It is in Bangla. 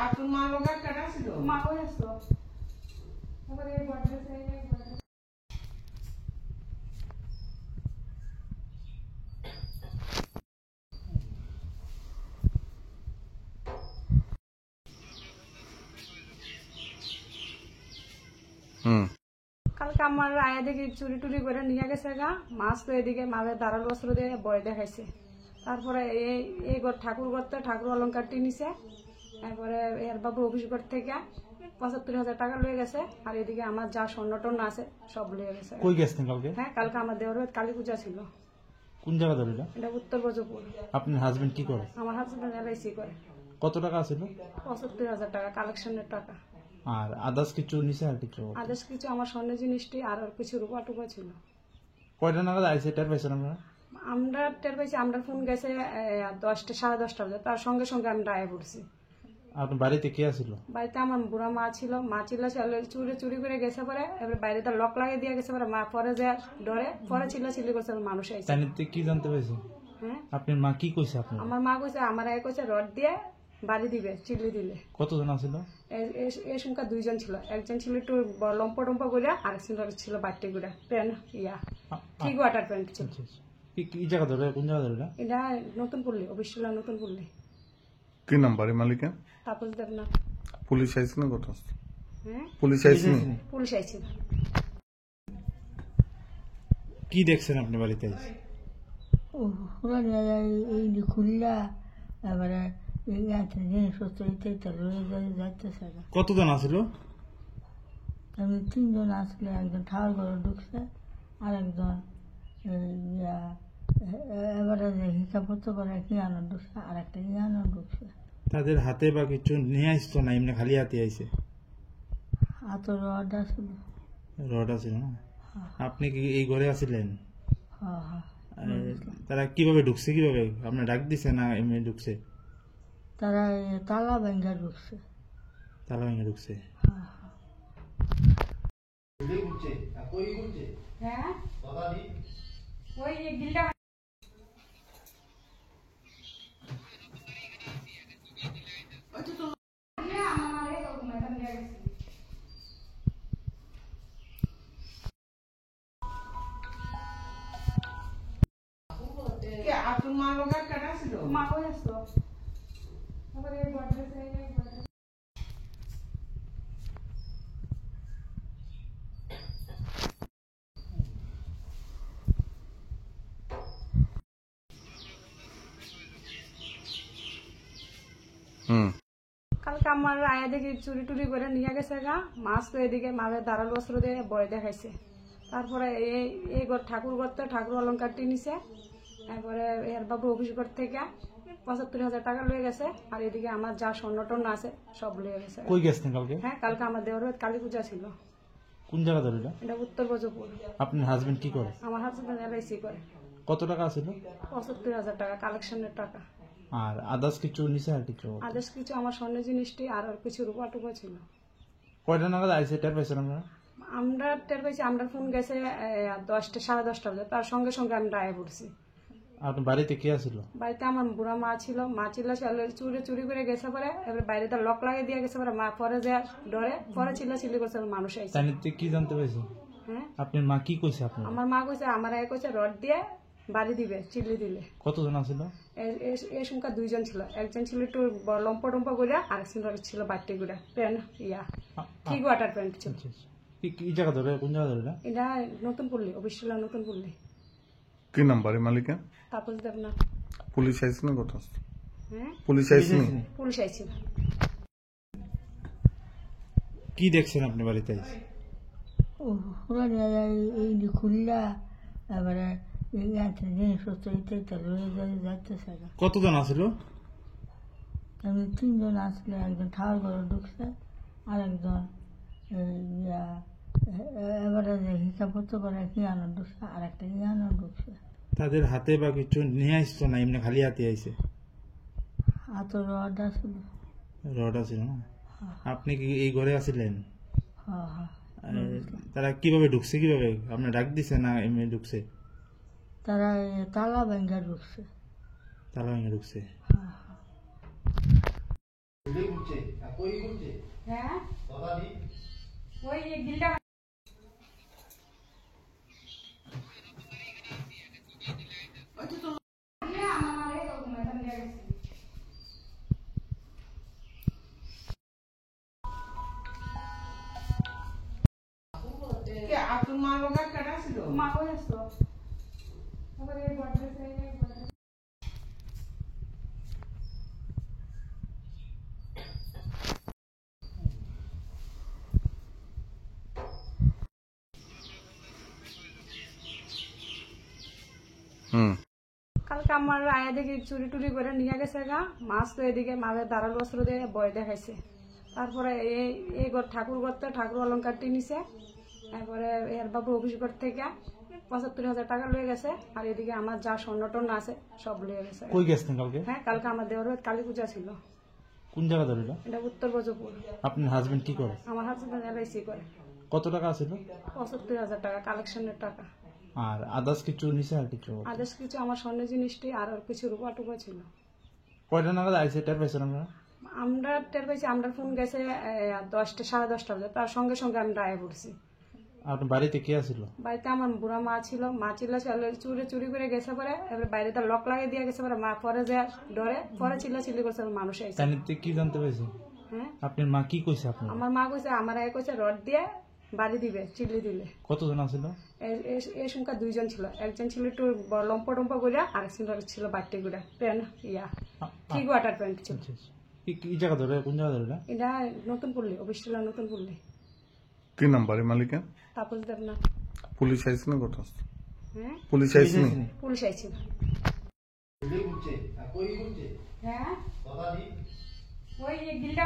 আপনার মা লগা কাটা ছিল মা কই আসতো তারপরে এই বড় কালকে আমার আয়া দেখি চুরি টুরি করে নিয়ে গেছে গা মাছ তো এদিকে মাছের দাঁড়াল বস্ত্র দিয়ে বয় দেখাইছে। তারপরে এই ঘর ঠাকুর ঘর তো ঠাকুর অলঙ্কারটি নিছে। এরপরে এর বাবু অফিস ঘর থেকে ৭৫,০০০ টাকা লয়ে গেছে। আর এদিকে আমার যা স্বর্ণ টর্ণ আছে সব লয়ে গেছে। কই গেছেন কালকে? হ্যাঁ, কালকে আমার দেওয়ার কালী পূজা ছিল। কোন জায়গা ধরে? এটা উত্তর বজপুর। আপনার হাজবেন্ড কি করে? আমার হাজবেন্ড LIC করে। কত টাকা ছিল? ৭৫,০০০ টাকা কালেকশনের টাকা। আর আদার্স কিছু নিছে? আর কিছু আদার্স কিছু আমার স্বর্ণের জিনিসটি আর কিছু রূপা টুপা ছিল। কয়টা নাগাদ আইসে টের পাইছেন আপনারা? আমরা টের পাইছি, আমরা ফোন গেছে 10টা 10:30 বাজে। তার সঙ্গে সঙ্গে আমরা আয়া পড়ছি। আপনার বাড়িতে কে আছিল? বাড়িতে আমার বুড়া মা ছিল। মা ছিল চুরি করে গেছে পরে। এবার বাইরে তার লক লাগিয়ে দিয়ে গেছে পরে। মা পরে যে ডরে পরে চিল্লি করছে মানুষ আইছে। তাইতে কি জানতে পাইছেন? হ্যাঁ, আপনার মা কি কইছে? আপনার আমার মা কইছে আমার আয় কইছে রড দিয়ে বাড়ি দিবে চিল্লি দিলে। কতজন আছিল? এই সংখ্যা 2 জন ছিল। একজন ছিল একটু লম্পা টম্পা করে, আর ছিল বাট্টি করে প্যান্ট ঠিক ওয়াটার প্যান্ট ছিল। কি জায়গা ধরে? কোন জায়গা ধরে? এটা নতুন পল্লী, অবশ্যই নতুন পল্লী। কি নাম বাড়ি মালিকের? তাপস দেবনাথ। পুলিশ আইছে না? কত? হ্যাঁ, পুলিশ আইছে। পুলিশ আইছিল। কি দেখছেন আপনি বাড়িতে এসে? এই খুললা এবারে জিনিসপত্র যাইতেছে। কতজন আছিল? আমি 3 জন আসলে, একজন ঠাকুর ঘরে ঢুকছে আর একজন এবারে হিসাব করতে পারে কি আনন্দ ঢুকছে আর একটা আনন্দ ঢুকছে। তাদের হাতে বা কিছু নিয়ে আসতো না, এমনি খালি হাতে আইছে? হাতে রড আছিল। রড আছিল না? আপনি কি এই ঘরে আছিলেন? হ্যাঁ। তারা কিভাবে ঢুকছে? কিভাবে আপনার ডাক দিছে না এমনি ঢুকছে? তারা তালা ভেঙ্গা ঢুকছে। তালা ভেঙে ঢুকছে? হ্যাঁ, ওই গিলটা আপনার মা লগা কাটা ছিল মা কই আসতো তারপরে এই বড় কালকে আমার আয়া দেখি চুরি টুরি করে নিয়ে গেছে গা মাছ তো এদিকে মাছের দাঁড়াল বস্ত্র দিয়ে বয় দেখাইছে। তারপরে এই ঘর ঠাকুর ঘর তো ঠাকুর অলঙ্কারটি নিছে। এরপরে এর বাবু অফিস ঘর থেকে ৭৫,০০০ টাকা লয়ে গেছে। আর এদিকে আমার যা স্বর্ণ টর্ণ আছে সব লয়ে গেছে। কই গেছেন কালকে? হ্যাঁ, কালকে আমার দেওয়ার কালী পূজা ছিল। কোন জায়গা ধরে? এটা উত্তর বজপুর। আপনার হাজবেন্ড কি করে? আমার হাজবেন্ড LIC করে। কত টাকা ছিল? ৭৫,০০০ টাকা কালেকশনের টাকা। আর আদার্স কিছু নিছে? আর কিছু আদেশ কিছু আমার স্বর্ণের জিনিসটি আর কিছু রূপা টুপা ছিল। কয়টা নাগাদ আইসে টের পাইছেন আপনারা? আমরা টের পাইছি, আমরা ফোন গেছে 10টা 10:30 বাজে। তার সঙ্গে সঙ্গে আমরা আয়া পড়ছি। আপনার বাড়িতে কে আছিল? বাড়িতে আমার বুড়া মা ছিল। মা ছিল চুরি করে গেছে পরে। এবার বাইরে তার লক লাগিয়ে দিয়ে গেছে পরে। মা পরে যে ডরে পরে চিল্লি করছে মানুষ আইছে। তাইতে কি জানতে পাইছেন? হ্যাঁ, আপনার মা কি কইছে? আপনার আমার মা কইছে আমার আয় কইছে রড দিয়ে বাড়ি দিবে চিল্লি দিলে। কতজন আছিল? এই সংখ্যা 2 জন ছিল। একজন ছিল একটু লম্পা টম্পা করে, আর ছিল বাট্টি করে প্যান্ট ঠিক ওয়াটার প্যান্ট ছিল। কি জায়গা ধরে? কোন জায়গা ধরে? এটা নতুন পল্লী, অবশ্যই নতুন পল্লী। কি নাম বাড়ি মালিকের? তাপস দেবনাথ। পুলিশ আইছে না? কত? হ্যাঁ, পুলিশ আইছে। পুলিশ আইছিল। কি দেখছেন আপনি বাড়িতে এসে? এই খুললা এবারে জিনিসপত্র যাইতেছে। কতজন আছিল? আমি 3 জন আসলে, একজন ঠাকুর ঘরে ঢুকছে আর একজন এবারে হিসাব করতে পারে কি আনন্দ ঢুকছে আর একটা আনন্দ ঢুকছে। তাদের হাতে বা কিছু নিয়ে আসতো না, এমনি খালি হাতে আইছে? হাতে রড আছিল। রড আছিল না? আপনি কি এই ঘরে আছিলেন? হ্যাঁ। তারা কিভাবে ঢুকছে? কিভাবে আপনার ডাক দিছে না এমনি ঢুকছে? তারা তালা ভেঙ্গা ঢুকছে। তালা ভেঙে ঢুকছে? হ্যাঁ। হ্যাঁ ওই গিলটা আপনার মা বাবা কেডা ছিল মা কই আসতো তারপরে এই গডরেজে হুম কালকে আমার আয়া দেখি চুরি টুরি করে নিয়ে গেছে গা মাছ তো এদিকে মাঝে দাঁড়াল বস্ত্র দিয়ে বয় দেখাইছে তারপরে এই ঘর ঠাকুর ঘর তো ঠাকুর অলঙ্কারটি নিছে তারপরে এর বাবু অফিস ঘর থেকে ৭৫,০০০ টাকা লয়ে গেছে আর এদিকে আমার যা স্বর্ণ টর্ণ আছে সব লয়ে গেছে কই গেছেন কালকে? হ্যাঁ কালকে আমার দেওয়ার কালী পূজা ছিল কোন জায়গা ধরিল? এটা উত্তর বজপুর। আপনার হাজবেন্ড কি করে? আমার হাজবেন্ড এলআইসি করে। কত টাকা ছিল? ৭৫,০০০ টাকা কালেকশনের টাকা। আর আদার্স কিছু নিছে? আর কিছু আদার্স কিছু আমার স্বর্ণ জিনিসটি আর কিছু রূপা টুপা ছিল। কয়টা নাগাদ আইসে টের পাইছেন আমরা? আমরা টের পাইছি, আমরা ফোন গেছে 10টা 10:30 বাজে, তার সঙ্গে সঙ্গে আমরা আয়া পড়ছি। আপনার বাড়িতে কে আছিল? বাড়িতে আমার বুড়া মা ছিল, মা ছিল চুরি করে গেছে পরে, এবার বাইরে তার লক লাগিয়ে দিয়ে গেছে পরে, মা পরে যে ডরে পরে চিল্লি করছে মানুষ আইছে। তাইতে কি জানতে পাইছে? হ্যাঁ আপনার মা কি কইছে আপনার? আমার মা কইছে আমার আয় কইছে রড দিয়ে বাড়ি দিবে, চিল্লি দিলে। কতজন আছিল? এই সংখ্যা 2 জন ছিল, একজন ছিল একটু লম্পা টম্পা করে, আর ছিল বাড়তি করে প্যান্ট ঠিক ওয়াটার প্যান্ট ছিল। কি জায়গা ধরে, কোন জায়গা ধরে? এটা নতুন পল্লী, অফিস ছিল নতুন পল্লী। কি নাম বাড়ি মালিকের? তাপস দেবনাথ। পুলিশ আইসি না কথা? হ্যাঁ পুলিশ আইসি নি? পুলিশ আইছিল। হ্যাঁ ওই গিলটা